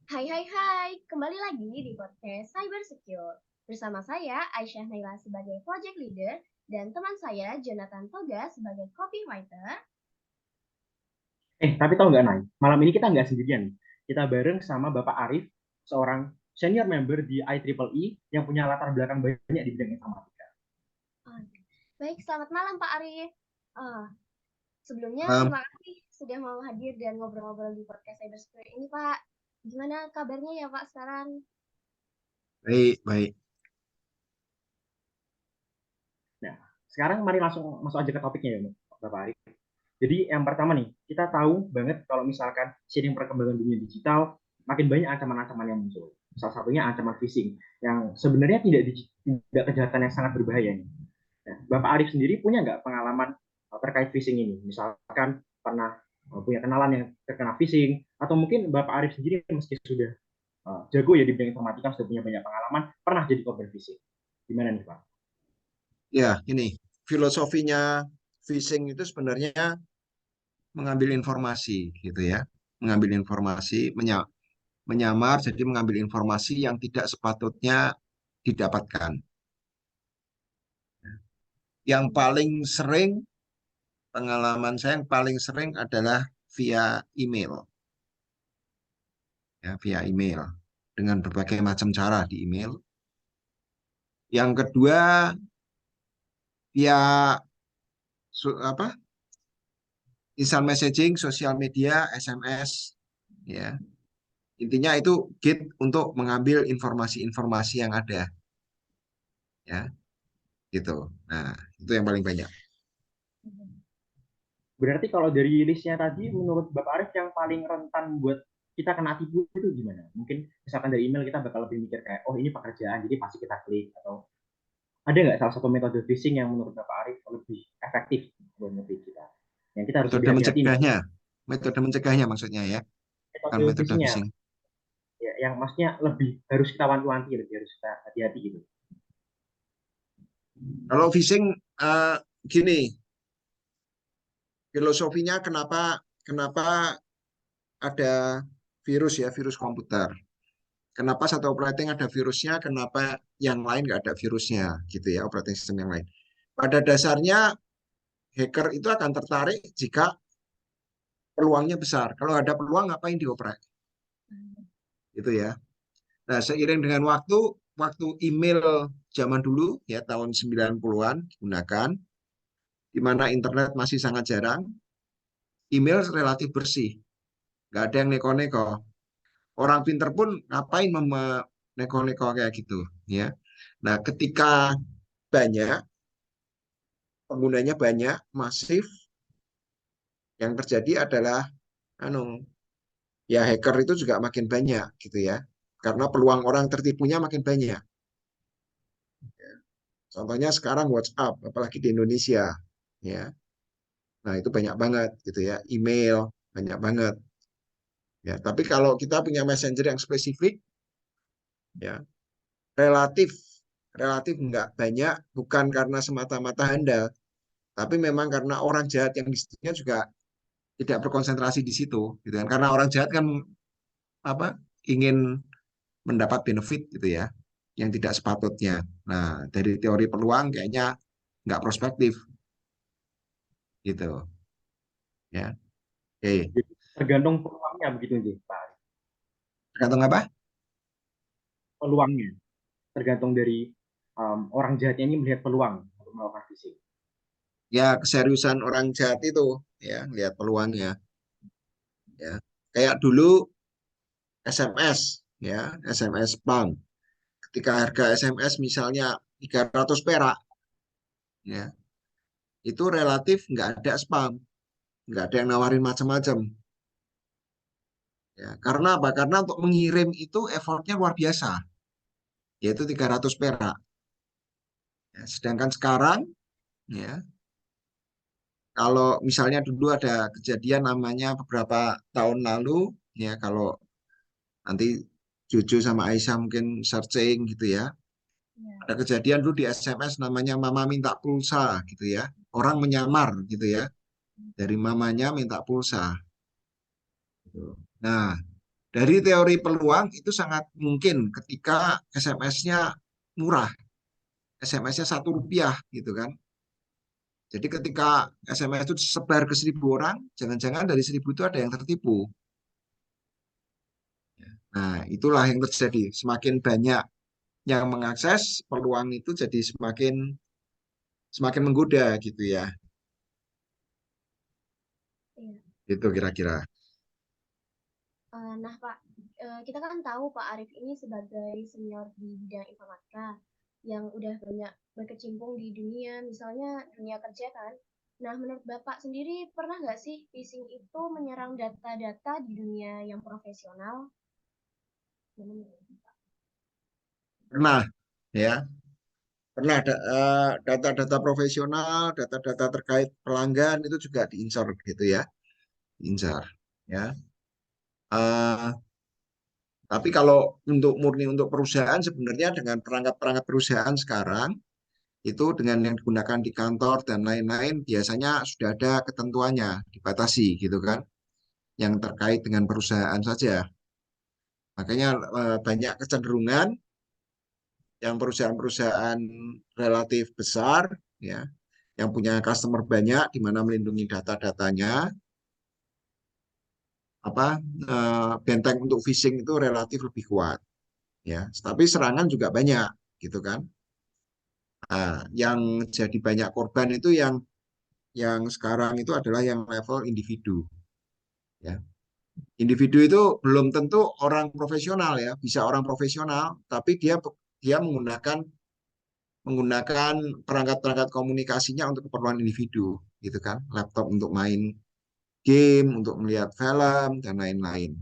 Hai hai hai, kembali lagi di podcast Cyber Secure. Bersama saya Aisyah Naila sebagai project leader dan teman saya Jonathan Toga sebagai copywriter. Tapi tahu nggak, Nay? Malam ini kita nggak sendirian nih. Kita bareng sama Bapak Arif, seorang senior member di IEEE yang punya latar belakang banyak di bidang informatika. Oh, baik, selamat malam Pak Arif. Ah, Sebelumnya Um, terima kasih sudah mau hadir dan ngobrol-ngobrol di podcast Cyber Secure ini Pak. Gimana kabarnya ya Pak sekarang? baik, baik. Nah, sekarang mari langsung masuk aja ke topiknya ya, Bapak Arif. Jadi yang pertama nih, kita tahu banget kalau misalkan seiring perkembangan dunia digital, makin banyak ancaman-ancaman yang muncul. Salah satunya ancaman phishing, yang sebenarnya tidak kejahatan yang sangat berbahaya nih. Nah, Bapak Arif sendiri punya nggak pengalaman terkait phishing ini? Misalkan pernah punya kenalan yang terkena phishing, atau mungkin Bapak Arif sendiri meski sudah jago ya di bidang informatika, sudah punya banyak pengalaman, pernah jadi korban phishing. Gimana nih Pak? Ya, ini filosofinya phishing itu sebenarnya mengambil informasi, gitu ya. Mengambil informasi, menyamar, jadi mengambil informasi yang tidak sepatutnya didapatkan. Yang paling sering, pengalaman saya yang paling sering adalah via email, ya, via email dengan berbagai macam cara di email. Yang kedua, via apa? Instant messaging, sosial media, SMS, ya. Intinya itu gate untuk mengambil informasi-informasi yang ada, ya, gitu. Nah, itu yang paling banyak. Berarti kalau dari listnya tadi, menurut Bapak Arif yang paling rentan buat kita kena tipu itu gimana? Mungkin misalkan dari email kita bakal lebih mikir kayak, oh ini pekerjaan, jadi pasti kita klik. Atau ada nggak salah satu metode phishing yang menurut Bapak Arif lebih efektif buat nge kita? Yang kita harus lebih Metode hati-hati nih. mencegahnya, metode mencegahnya maksudnya ya, bukan Metode metode phishingnya, phishing. ya, yang maksudnya lebih harus kita wanti-wanti, lebih harus kita hati-hati gitu. Kalau phishing, gini, filosofinya kenapa kenapa ada virus ya, virus komputer. Kenapa satu operating ada virusnya, kenapa yang lain nggak ada virusnya, gitu ya, operating system yang lain. Pada dasarnya, hacker itu akan tertarik jika peluangnya besar. Kalau ada peluang, ngapain dioperasi? Gitu ya. Nah, seiring dengan waktu email zaman dulu, ya tahun 90-an digunakan, di mana internet masih sangat jarang, email relatif bersih. Nggak ada yang neko-neko. Orang pinter pun ngapain neko-neko kayak gitu, ya. Nah, ketika banyak, penggunanya banyak, masif, yang terjadi adalah, anu, ya hacker itu juga makin banyak, gitu ya. Karena peluang orang tertipunya makin banyak. Contohnya sekarang WhatsApp, apalagi di Indonesia, ya. Nah, itu banyak banget gitu ya, email banyak banget. Ya, tapi kalau kita punya messenger yang spesifik, ya relatif relatif nggak banyak, bukan karena semata-mata handal, tapi memang karena orang jahat yang di situnya juga tidak berkonsentrasi di situ, gitu kan? Karena orang jahat kan apa ingin mendapat benefit gitu ya, yang tidak sepatutnya. Nah, dari teori peluang kayaknya nggak prospektif gitu, ya. Oke, Jadi tergantung peluangnya begitu nih Pak Arif. tergantung apa? Peluangnya tergantung dari orang jahatnya ini melihat peluang untuk melakukan phishing. Ya keseriusan orang jahat itu, ya lihat peluangnya, ya kayak dulu SMS, ya SMS spam, ketika harga SMS misalnya 300 perak, ya itu relatif nggak ada spam, nggak ada yang nawarin macam-macam, ya karena apa, karena untuk mengirim itu effortnya luar biasa, yaitu 300 perak, ya, sedangkan sekarang, ya kalau misalnya dulu ada kejadian namanya beberapa tahun lalu, ya kalau nanti Jojo sama Aisyah mungkin searching gitu ya. Ya. Ada kejadian dulu di SMS namanya mama minta pulsa gitu ya. Orang menyamar gitu ya. Dari mamanya minta pulsa, gitu. Nah, Dari teori peluang itu sangat mungkin ketika SMS-nya murah, SMS-nya Rp1 gitu kan. Jadi ketika SMS itu disebar ke 1.000 orang, jangan-jangan dari 1.000 itu ada yang tertipu. Nah, itulah yang terjadi. Semakin banyak yang mengakses, peluang itu jadi semakin semakin menggoda gitu ya. Iya. Itu kira-kira. Nah, Pak, kita kan tahu Pak Arif ini sebagai senior di bidang informatika yang udah banyak berkecimpung di dunia, misalnya dunia kerja kan. Nah, menurut Bapak sendiri pernah nggak sih phishing itu menyerang data-data di dunia yang profesional? Gimana menurut Bapak? Pernah ya, pernah ada data-data profesional, data-data terkait pelanggan itu juga diincar gitu ya, diincar ya. Eh, tapi kalau untuk murni untuk perusahaan sebenarnya dengan perangkat-perangkat perusahaan sekarang itu dengan yang digunakan di kantor dan lain-lain biasanya sudah ada ketentuannya dibatasi gitu kan, yang terkait dengan perusahaan saja. Makanya banyak kecenderungan yang perusahaan-perusahaan relatif besar ya, yang punya customer banyak di mana melindungi data-datanya, apa benteng untuk phishing itu relatif lebih kuat ya. Tapi serangan juga banyak gitu kan. Nah, yang jadi banyak korban itu yang sekarang itu adalah yang level individu ya. Individu itu belum tentu orang profesional ya, bisa orang profesional tapi dia menggunakan perangkat-perangkat komunikasinya untuk keperluan individu gitu kan. Laptop untuk main game, untuk melihat film dan lain-lain.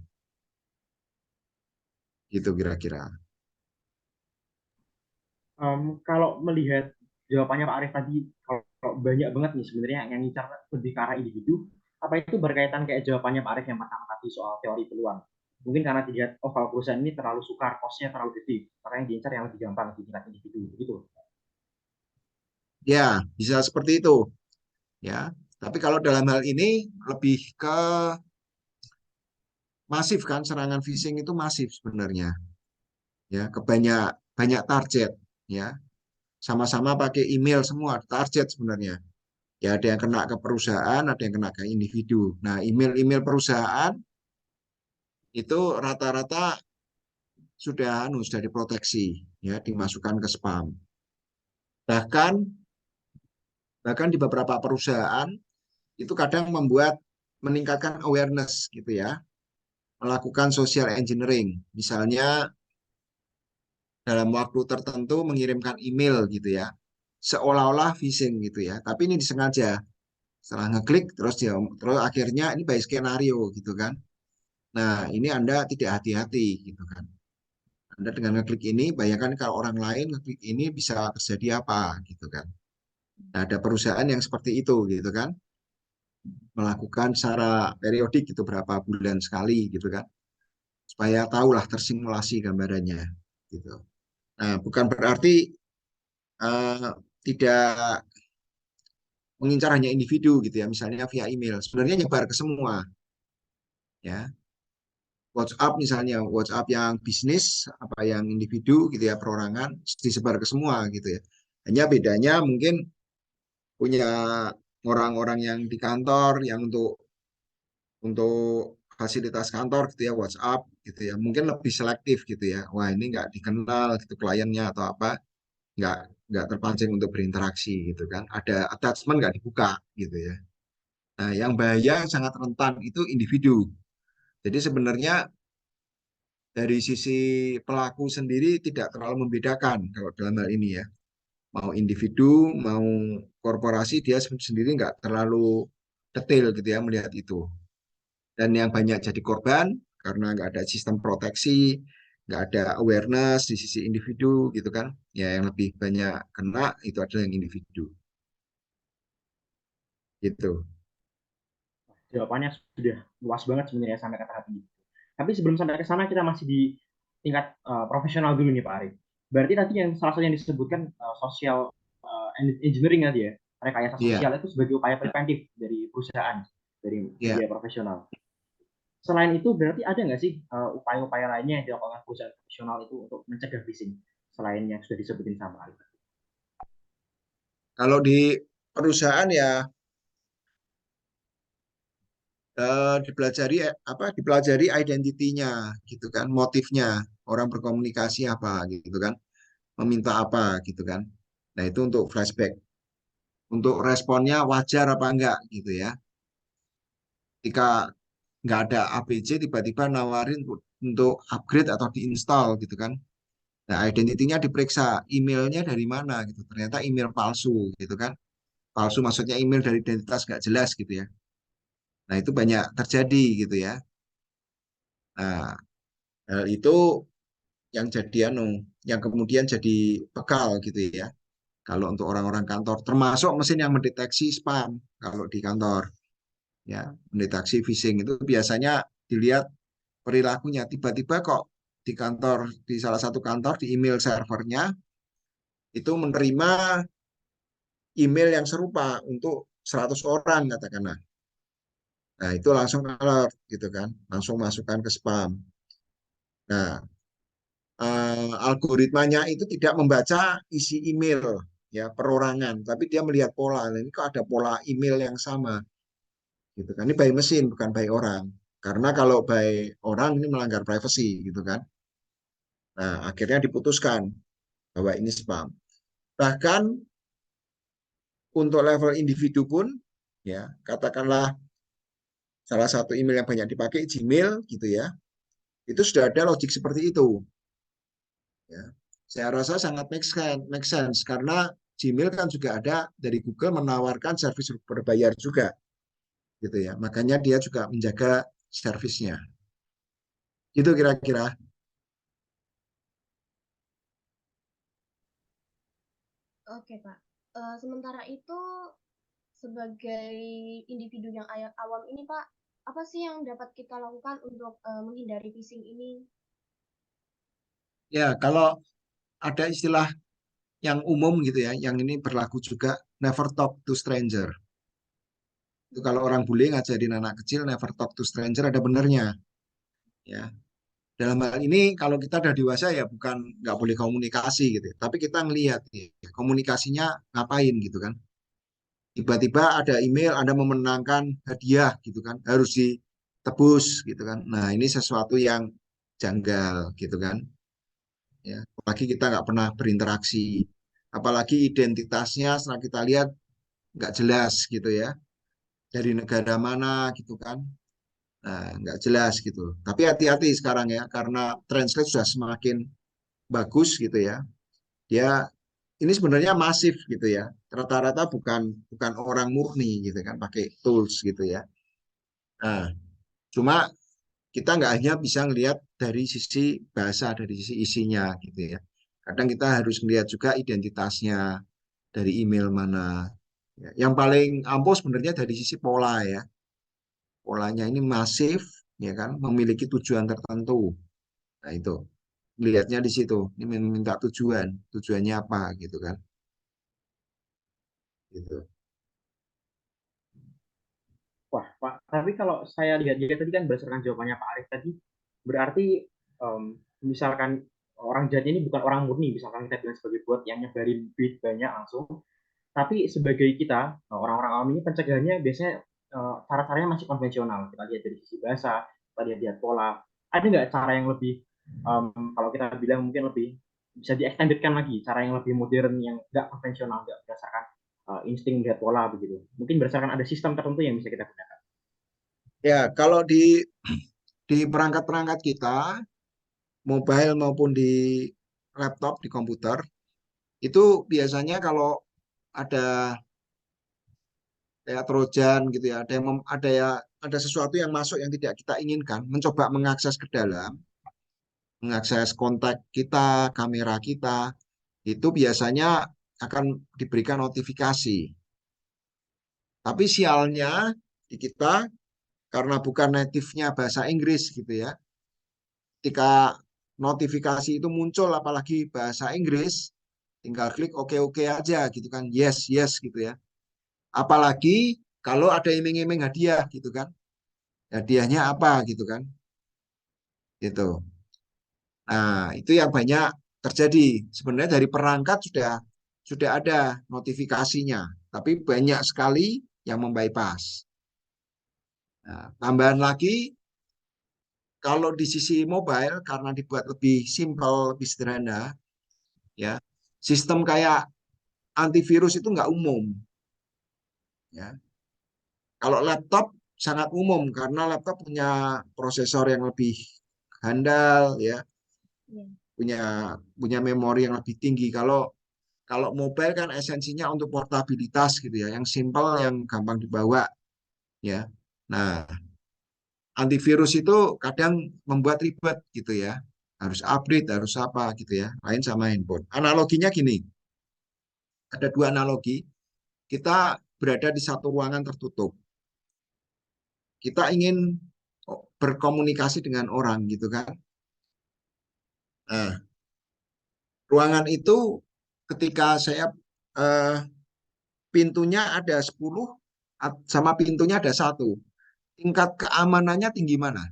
Gitu kira-kira. Kalau melihat jawabannya Pak Arief tadi, kalau banyak banget nih sebenarnya yang ngincar lebih ke arah individu, apa itu berkaitan kayak jawabannya Pak Arief yang pertama tadi soal teori peluang? Mungkin karena dilihat, oh kalau perusahaan ini terlalu sukar, cost-nya terlalu gede, makanya diincar yang lebih gampang di tingkat individu, gitu. Ya, bisa seperti itu ya. Tapi kalau dalam hal ini lebih ke masif kan, serangan phishing itu masif sebenarnya ya, ke banyak banyak target ya. Sama-sama pakai email semua target sebenarnya. Ya ada yang kena ke perusahaan, ada yang kena ke individu. Nah, email-email perusahaan itu rata-rata sudah diproteksi ya, dimasukkan ke spam. Bahkan bahkan di beberapa perusahaan itu kadang meningkatkan awareness gitu ya, melakukan social engineering. Misalnya dalam waktu tertentu mengirimkan email gitu ya, seolah-olah phishing gitu ya, tapi ini disengaja. Setelah ngeklik terus akhirnya ini by skenario gitu kan. Nah, ini Anda tidak hati-hati gitu kan. Anda dengan ngeklik ini, bayangkan kalau orang lain ngeklik ini bisa terjadi apa gitu kan. Nah, ada perusahaan yang seperti itu gitu kan, melakukan secara periodik gitu berapa bulan sekali gitu kan, supaya tahulah tersimulasi gambarannya gitu. Nah, bukan berarti eh, tidak mengincar hanya individu gitu ya, misalnya via email. Sebenarnya nyebar ke semua ya. WhatsApp misalnya, WhatsApp yang bisnis, apa yang individu gitu ya, perorangan, disebar ke semua gitu ya. Hanya bedanya mungkin punya orang-orang yang di kantor yang untuk fasilitas kantor gitu ya, WhatsApp gitu ya, mungkin lebih selektif gitu ya. Wah ini nggak dikenal gitu kliennya atau apa, nggak nggak terpancing untuk berinteraksi gitu kan. Ada attachment nggak dibuka gitu ya. Nah yang bahaya yang sangat rentan itu individu. Jadi sebenarnya dari sisi pelaku sendiri tidak terlalu membedakan kalau dalam hal ini ya. Mau individu, mau korporasi, dia sendiri nggak terlalu detail gitu ya melihat itu. Dan yang banyak jadi korban karena nggak ada sistem proteksi, nggak ada awareness di sisi individu gitu kan. Ya yang lebih banyak kena itu adalah yang individu. Gitu. Jawabannya sudah luas banget sebenarnya sampai ke tahap ini. Tapi sebelum sampai ke sana kita masih di tingkat profesional dulu nih Pak Arief. Berarti tadi yang salah satu yang disebutkan social engineering tadi ya, rekayasa Iya, sosial itu sebagai upaya preventif dari perusahaan dari iya. media profesional. selain itu berarti ada nggak sih upaya-upaya lainnya yang dilakukan perusahaan profesional itu untuk mencegah phishing selain yang sudah disebutin sama Arif? Kalau di perusahaan ya dipelajari identitinya gitu kan, motifnya orang berkomunikasi apa gitu kan, meminta apa gitu kan. Nah, itu untuk flashback. Untuk responnya wajar apa enggak gitu ya. Ketika nggak ada ABC tiba-tiba nawarin untuk upgrade atau diinstal gitu kan. Nah, identitinya diperiksa, emailnya dari mana gitu. Ternyata email palsu gitu kan. Palsu maksudnya email dari identitas nggak jelas gitu ya. Nah, itu banyak terjadi gitu ya. Nah, hal itu yang jadi yang kemudian jadi bekal gitu ya. Kalau untuk orang-orang kantor, termasuk mesin yang mendeteksi spam kalau di kantor, ya, mendeteksi phishing itu biasanya dilihat perilakunya. Tiba-tiba kok di kantor, di salah satu kantor di email servernya itu menerima email yang serupa untuk 100 orang katakanlah. Nah, itu langsung alert gitu kan, langsung masukkan ke spam. Nah, algoritmanya itu tidak membaca isi email ya perorangan, tapi dia melihat pola. Nah, ini kok ada pola email yang sama, gitu kan? Ini by mesin bukan by orang. Karena kalau by orang ini melanggar privacy, gitu kan? Nah, akhirnya diputuskan bahwa ini spam. Bahkan untuk level individu pun, ya katakanlah salah satu email yang banyak dipakai Gmail, gitu ya, itu sudah ada logik seperti itu. Ya. Saya rasa sangat make sense karena Gmail kan juga ada dari Google menawarkan service berbayar juga, gitu ya. Makanya dia juga menjaga servisnya. Itu kira-kira. Oke, Pak. Sementara itu, sebagai individu yang awam ini, Pak, apa sih yang dapat kita lakukan untuk menghindari phishing ini? Ya, kalau ada istilah yang umum gitu ya, yang ini berlaku juga, never talk to stranger. Itu kalau orang bule ngajarin anak kecil never talk to stranger ada benernya. Ya, dalam hal ini kalau kita udah dewasa ya bukan nggak boleh komunikasi gitu ya. Tapi kita ngelihat ya, komunikasinya ngapain gitu kan. Tiba-tiba ada email Anda memenangkan hadiah gitu kan, harus ditebus gitu kan. Nah, ini sesuatu yang janggal gitu kan. Ya, apalagi kita nggak pernah berinteraksi. Apalagi identitasnya setelah kita lihat nggak jelas gitu ya. Dari negara mana gitu kan. Nah, nggak jelas gitu. Tapi hati-hati sekarang ya, karena translate sudah semakin bagus gitu ya. Dia ini sebenarnya masif gitu ya. Rata-rata bukan bukan orang murni gitu kan, pakai tools gitu ya. Nah, cuma kita nggak hanya bisa ngelihat dari sisi bahasa, dari sisi isinya gitu ya. Kadang kita harus melihat juga identitasnya dari email mana. Ya, yang paling ampuh sebenarnya dari sisi pola ya. Polanya ini masif, ya kan, memiliki tujuan tertentu. Nah itu, lihatnya di situ. Ini meminta tujuan, tujuannya apa gitu kan. Gitu. Wah, Pak, tapi kalau saya lihat-lihat tadi kan berdasarkan jawabannya Pak Arif tadi, berarti misalkan orang jahat ini bukan orang murni, misalkan kita bilang sebagai bot yang nyebarin duit banyak langsung, tapi sebagai kita, orang-orang awam ini pencegahannya biasanya cara-caranya masih konvensional. Kita lihat dari sisi bahasa, kita lihat pola. Ada nggak cara yang lebih, kalau kita bilang mungkin lebih bisa diextendedkan lagi, cara yang lebih modern, yang nggak konvensional, nggak berdasarkan insting melihat pola begitu. Mungkin berdasarkan ada sistem tertentu yang bisa kita gunakan. Ya, kalau di perangkat-perangkat kita, mobile maupun di laptop, di komputer, itu biasanya kalau ada kayak Trojan gitu ya, ada sesuatu yang masuk yang tidak kita inginkan, mencoba mengakses ke dalam, mengakses kontak kita, kamera kita, itu biasanya akan diberikan notifikasi. Tapi sialnya di kita karena bukan native-nya bahasa Inggris gitu ya. Ketika notifikasi itu muncul apalagi bahasa Inggris, tinggal klik oke-oke aja gitu kan. Yes, yes gitu ya. Apalagi kalau ada iming-iming hadiah gitu kan. hadiahnya apa gitu kan, gitu. Nah, itu yang banyak terjadi. Sebenarnya dari perangkat sudah ada notifikasinya, tapi banyak sekali yang membypass. Nah, tambahan lagi, kalau di sisi mobile karena dibuat lebih simpel, lebih sederhana, ya, sistem kayak antivirus itu nggak umum, ya. Kalau laptop sangat umum karena laptop punya prosesor yang lebih handal, ya, Iya. punya punya memori yang lebih tinggi. Kalau kalau mobile kan esensinya untuk portabilitas gitu ya, yang simple, yang gampang dibawa, ya. Nah, antivirus itu kadang membuat ribet gitu ya. Harus update, harus apa gitu ya. Lain sama handphone. Analoginya gini, ada dua analogi. Kita berada di satu ruangan tertutup. Kita ingin berkomunikasi dengan orang gitu kan. Nah, ruangan itu ketika saya eh, pintunya ada 10 sama pintunya ada satu. Tingkat keamanannya tinggi mana?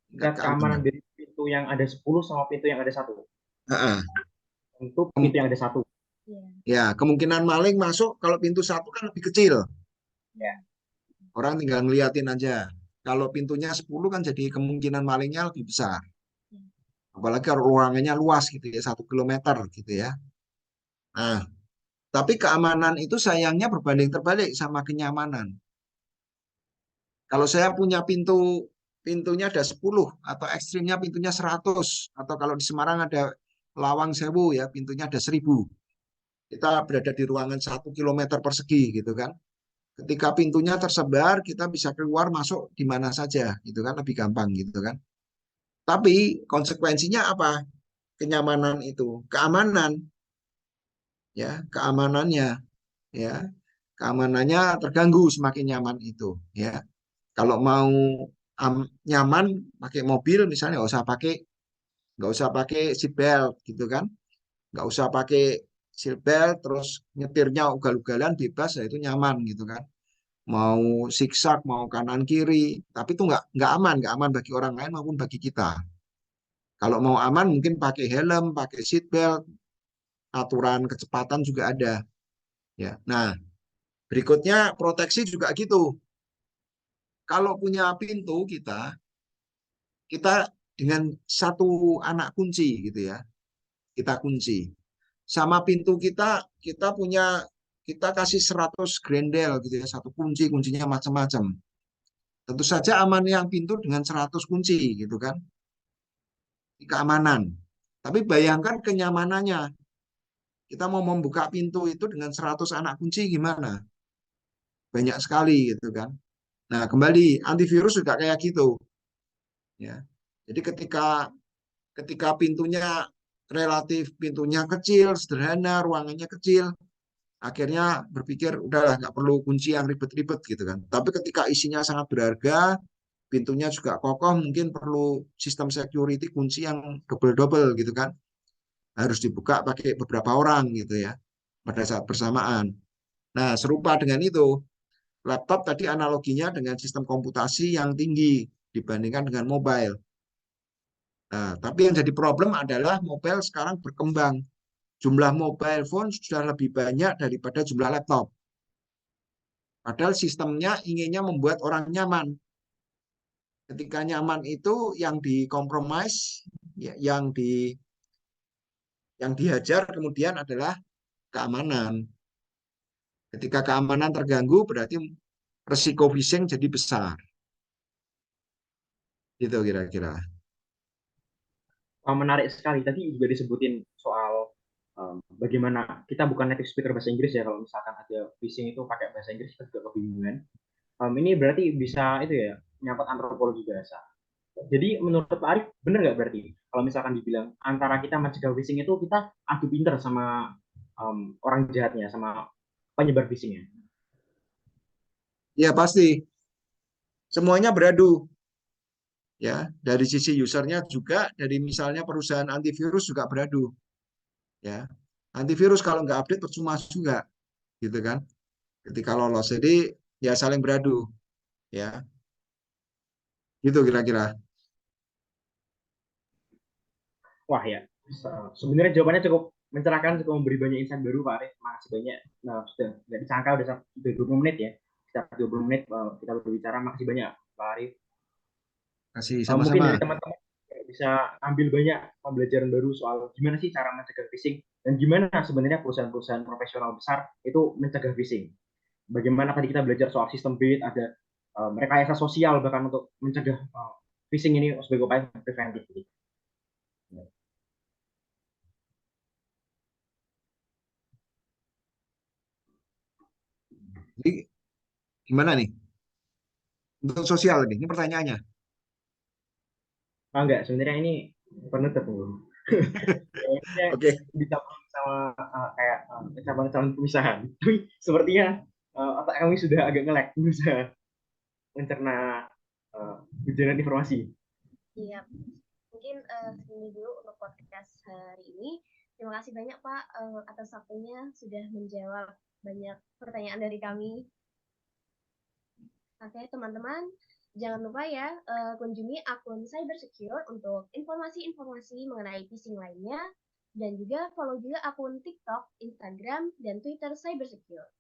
Tingkat Tingkat keamanan keamanan. dari pintu yang ada 10 sama pintu yang ada satu. Heeh. Untuk pintu yang ada satu. Iya. Ya, kemungkinan maling masuk kalau pintu satu kan lebih kecil. Ya. Orang tinggal ngeliatin aja. Kalau pintunya 10 kan jadi kemungkinan malingnya lebih besar. Iya. Apalagi kalau ruangannya luas gitu ya, 1 kilometer gitu ya. Nah, tapi keamanan itu sayangnya berbanding terbalik sama kenyamanan. Kalau saya punya pintunya ada 10 atau ekstrimnya pintunya 100 atau kalau di Semarang ada Lawang Sewu ya pintunya ada 1000. Kita berada di ruangan 1 kilometer persegi gitu kan. Ketika pintunya tersebar kita bisa keluar masuk di mana saja gitu kan lebih gampang gitu kan. Tapi konsekuensinya apa? Kenyamanan itu, keamanan ya, keamanannya ya. Keamanannya terganggu semakin nyaman itu ya. Kalau mau nyaman pakai mobil misalnya nggak usah pakai seat belt gitu kan, nggak usah pakai seat belt terus nyetirnya ugal-ugalan bebas ya itu nyaman gitu kan. Mau zigzag mau kanan kiri tapi itu nggak aman bagi orang lain maupun bagi kita. Kalau mau aman mungkin pakai helm, pakai seat belt, aturan kecepatan juga ada ya. Nah, berikutnya proteksi juga gitu. Kalau punya pintu kita dengan satu anak kunci gitu ya, kita kunci. Sama pintu kita kasih 100 grendel gitu ya, satu kunci, kuncinya macam-macam. Tentu saja aman yang pintu dengan 100 kunci gitu kan, keamanan. Tapi bayangkan kenyamanannya. Kita mau membuka pintu itu dengan 100 anak kunci gimana? Banyak sekali gitu kan. Nah, kembali antivirus juga kayak gitu ya. Jadi ketika pintunya kecil, sederhana, ruangannya kecil, akhirnya berpikir udahlah nggak perlu kunci yang ribet-ribet gitu kan. Tapi ketika isinya sangat berharga, pintunya juga kokoh, mungkin perlu sistem security kunci yang double-double gitu kan. Harus dibuka pakai beberapa orang gitu ya pada saat bersamaan. Nah, serupa dengan itu, laptop tadi analoginya dengan sistem komputasi yang tinggi dibandingkan dengan mobile. Nah, tapi yang jadi problem adalah mobile sekarang berkembang. Jumlah mobile phone sudah lebih banyak daripada jumlah laptop. Padahal sistemnya inginnya membuat orang nyaman. Ketika nyaman itu yang dikompromis, ya, yang dihajar kemudian adalah keamanan. Ketika keamanan terganggu berarti resiko phishing jadi besar. Gitu kira-kira. Menarik sekali. Tadi juga disebutin soal bagaimana kita bukan native speaker bahasa Inggris ya. Kalau misalkan ada phishing itu pakai bahasa Inggris kita juga kebingungan. Ini berarti bisa itu ya menyangkut antropologi bahasa. Jadi menurut Pak Arif benar nggak berarti kalau misalkan dibilang antara kita mencegah phishing itu kita adu pinter sama orang jahatnya, sama penyebar phishingnya? Ya pasti semuanya beradu. Ya, dari sisi usernya juga, dari misalnya perusahaan antivirus juga beradu. Ya, antivirus kalau nggak update percuma juga, gitu kan? Ketika lolos. Jadi ya saling beradu ya. Gitu kira-kira. Wah ya, sebenarnya jawabannya cukup mencerahkan, cukup memberi banyak insight baru Pak Arif. Makasih banyak. Nah, sudah nggak disangka sudah 20 menit ya. Kita 20 menit kita berbicara. Makasih banyak Pak Arif. Kasih Mungkin sama-sama. dari teman-teman bisa ambil banyak pembelajaran baru soal gimana sih cara mencegah phishing dan gimana sebenarnya perusahaan-perusahaan profesional besar itu mencegah phishing. Bagaimana tadi kita belajar soal sistem bait, ada rekayasa sosial bahkan untuk mencegah phishing ini sebagai upaya preventif. Jadi gimana nih? Untuk sosial ini pertanyaannya. Enggak, sebenarnya ini penutup. Kayaknya Oke. bisa sama kayak cabang-cabang pemisahan. Tapi sepertinya otak kami sudah agak ngelek bisa mencerna hujanan informasi. Iya, mungkin segini dulu untuk podcast hari ini. Terima kasih banyak Pak atas waktunya sudah menjawab banyak pertanyaan dari kami. Oke, teman-teman, jangan lupa ya kunjungi akun Cybersecure untuk informasi-informasi mengenai phishing lainnya dan juga follow juga akun TikTok, Instagram, dan Twitter Cybersecure.